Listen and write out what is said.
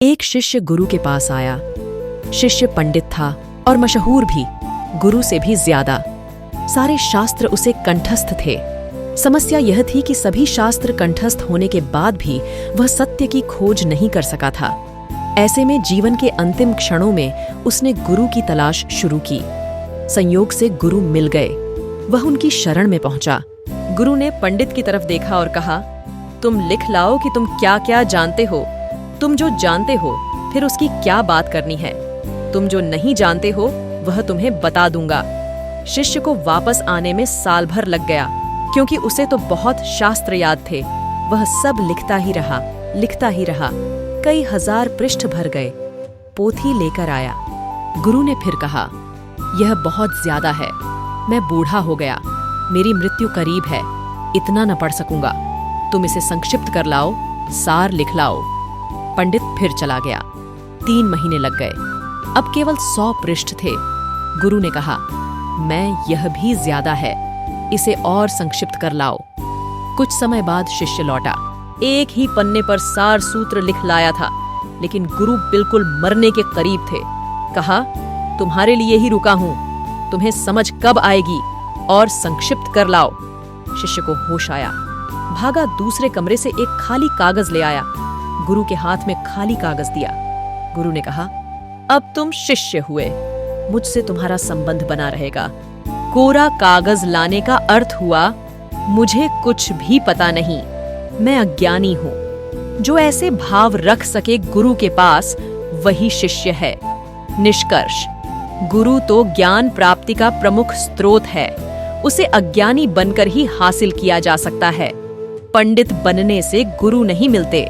एक शिष्य गुरु के पास आया। शिष्य पंडित था और मशहूर भी, गुरु से भी ज्यादा। सारे शास्त्र उसे कंठस्थ थे। समस्या यह थी कि सभी शास्त्र कंठस्थ होने के बाद भी वह सत्य की खोज नहीं कर सका था। ऐसे में जीवन के अंतिम क्षणों में उसने गुरु की तलाश शुरू की। संयोग से गुरु मिल गए। वह उनकी शरण में पहुंचा। गुरु ने पंडित की तरफ देखा और कहा, तुम लिख लाओ कि तुम क्या क्या जानते हो। तुम जो जानते हो फिर उसकी क्या बात करनी है। तुम जो नहीं जानते हो वह तुम्हें बता दूंगा। शिष्य को वापस आने में साल भर लग गया, क्योंकि उसे तो बहुत शास्त्र याद थे। वह सब लिखता ही रहा। कई हजार पृष्ठ भर गए। पोथी लेकर आया। गुरु ने फिर कहा, यह बहुत ज्यादा है। मैं बूढ़ा हो गया, मेरी मृत्यु करीब है, इतना न पढ़ सकूंगा। तुम इसे संक्षिप्त कर लाओ, सार लिख लाओ। पंडित फिर चला गया। 3 महीने लग गए। अब केवल 100 पृष्ठ थे। गुरु ने कहा, मैं यह भी ज्यादा है, इसे और संक्षिप्त कर लाओ। कुछ समय बाद शिष्य लौटा। एक ही पन्ने पर सार सूत्र लिख लाया था, लेकिन गुरु बिल्कुल मरने के करीब थे। कहा, तुम्हारे लिए ही रुका हूं, तुम्हें समझ कब आएगी, और संक्षिप्त कर लाओ। शिष्य को होश आया। भागा दूसरे कमरे से एक खाली कागज ले आया। गुरु के हाथ में खाली कागज दिया। गुरु ने कहा, अब तुम शिष्य हुए, मुझसे तुम्हारा संबंध बना रहेगा। कोरा कागज लाने का अर्थ हुआ, मुझे कुछ भी पता नहीं, मैं अज्ञानी हूं। जो ऐसे भाव रख सके गुरु के पास, वही शिष्य है। निष्कर्ष, गुरु तो ज्ञान प्राप्ति का प्रमुख स्रोत है। उसे अज्ञानी बनकर ही हासिल किया जा सकता है। पंडित बनने से गुरु नहीं मिलते।